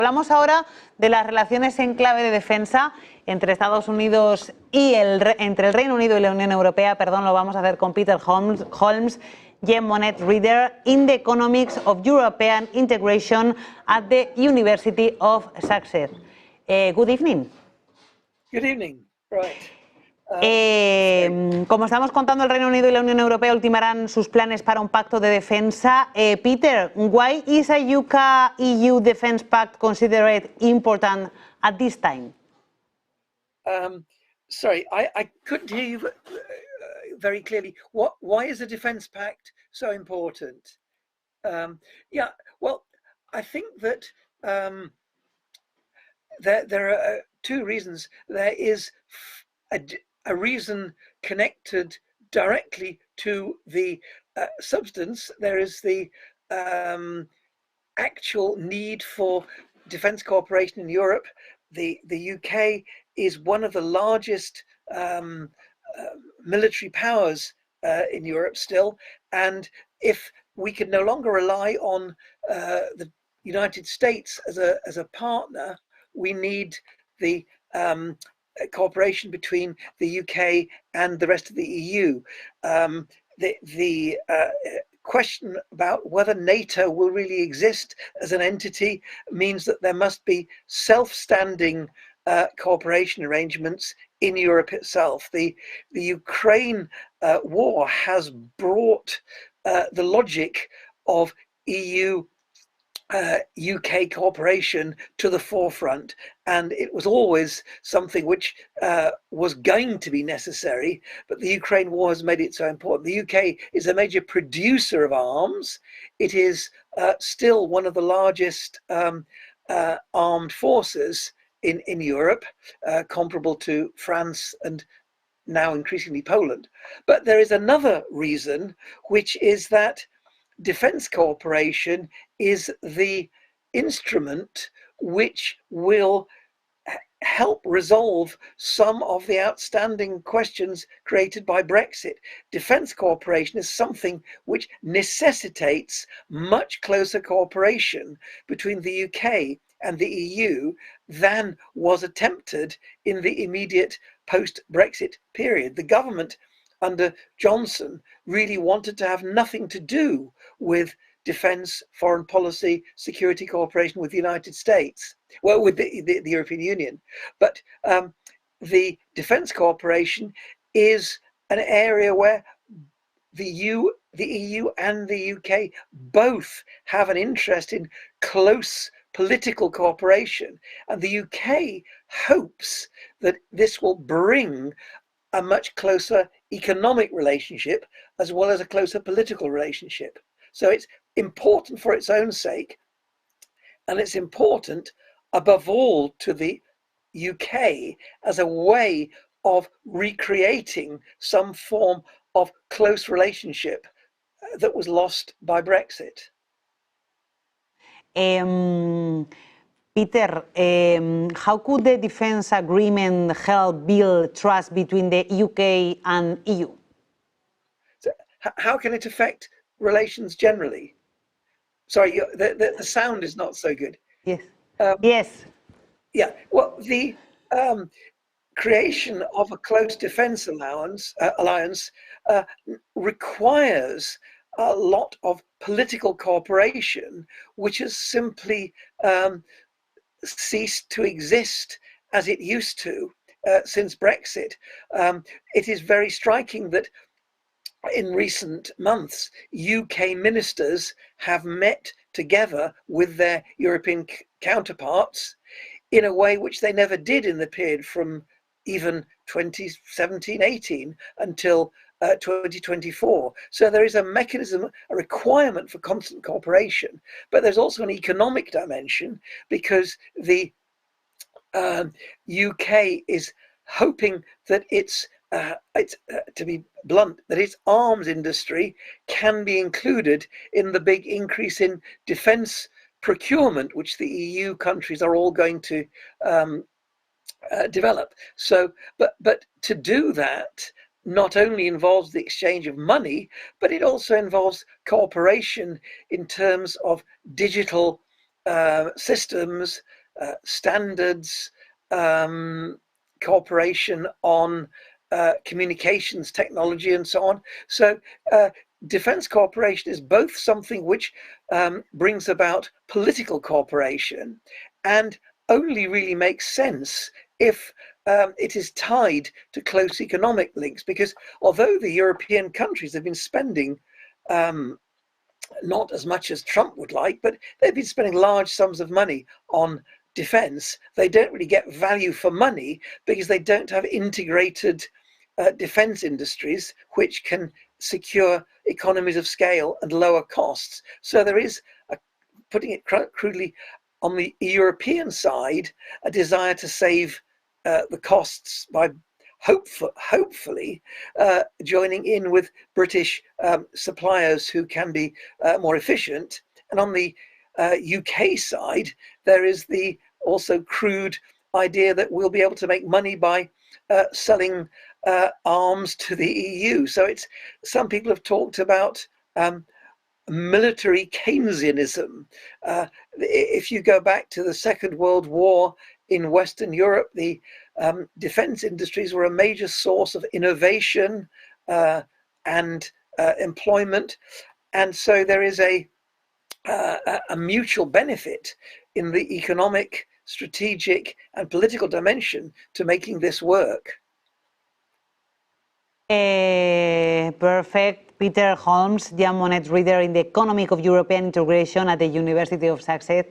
Hablamos ahora de las relaciones en clave de defensa entre Estados Unidos y entre el Reino Unido y la Unión Europea. Lo vamos a hacer con Peter Holmes, Monet Reader in the Economics of European Integration at the University of Sussex. Good evening. Good evening. Right. Como estamos contando, el Reino Unido y la Unión Europea ultimarán sus planes para un pacto de defensa. Peter, why is a UK-EU defense pact considered important at this time? Sorry, I couldn't hear you very clearly. Why is a defense pact so important? Yeah, well, I think that there are two reasons. There is a reason connected directly to the substance. There is the actual need for defense cooperation in Europe. The UK is one of the largest military powers in Europe still, and if we can no longer rely on the United States as a partner, we need the cooperation between the UK and the rest of the EU. The question about whether NATO will really exist as an entity means that there must be self-standing cooperation arrangements in Europe itself. The Ukraine war has brought the logic of EU UK cooperation to the forefront, and it was always something which was going to be necessary, but the Ukraine war has made it so important. The UK is a major producer of arms. It is still one of the largest armed forces in Europe, comparable to France and now increasingly Poland. But there is another reason, which is that defense cooperation is the instrument which will help resolve some of the outstanding questions created by Brexit. Defense cooperation is something which necessitates much closer cooperation between the UK and the EU than was attempted in the immediate post-Brexit period. The government under Johnson really wanted to have nothing to do with defense, foreign policy, security cooperation with the United States, well, with the European Union. But the defense cooperation is an area where the EU and the UK both have an interest in close political cooperation. And the UK hopes that this will bring a much closer economic relationship as well as a closer political relationship. So it's important for its own sake, and it's important above all to the UK as a way of recreating some form of close relationship that was lost by Brexit. Peter, how could the defense agreement help build trust between the UK and EU? So how can it affect relations generally? Sorry, the sound is not so good. Yes. Yes. Yeah. Well, the creation of a close defense alliance requires a lot of political cooperation, which has simply ceased to exist as it used to since Brexit. It is very striking that in recent months, UK ministers have met together with their European counterparts in a way which they never did in the period from even 2017-18 until 2024. So there is a mechanism, a requirement for constant cooperation, but there's also an economic dimension because the UK is hoping that it's to be blunt, that its arms industry can be included in the big increase in defense procurement, which the EU countries are all going to develop. So, but to do that not only involves the exchange of money, but it also involves cooperation in terms of digital systems, standards, cooperation on communications technology and so on. So defense cooperation is both something which brings about political cooperation and only really makes sense if it is tied to close economic links, because although the European countries have been spending not as much as Trump would like, but they've been spending large sums of money on defense, they don't really get value for money because they don't have integrated defense industries which can secure economies of scale and lower costs. So there is, putting it crudely, on the European side, a desire to save the costs by hopefully joining in with British suppliers who can be more efficient. And on the UK side, there is the also crude idea that we'll be able to make money by selling arms to the EU. So it's, some people have talked about military Keynesianism. If you go back to the Second World War in Western Europe, the defense industries were a major source of innovation and employment. And so there is a mutual benefit in the economic, strategic, and political dimension to making this work. Perfect. Peter Holmes, Jean Monnet Reader in the Economic of European Integration at the University of Sussex.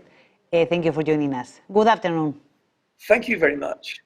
Thank you for joining us. Good afternoon. Thank you very much.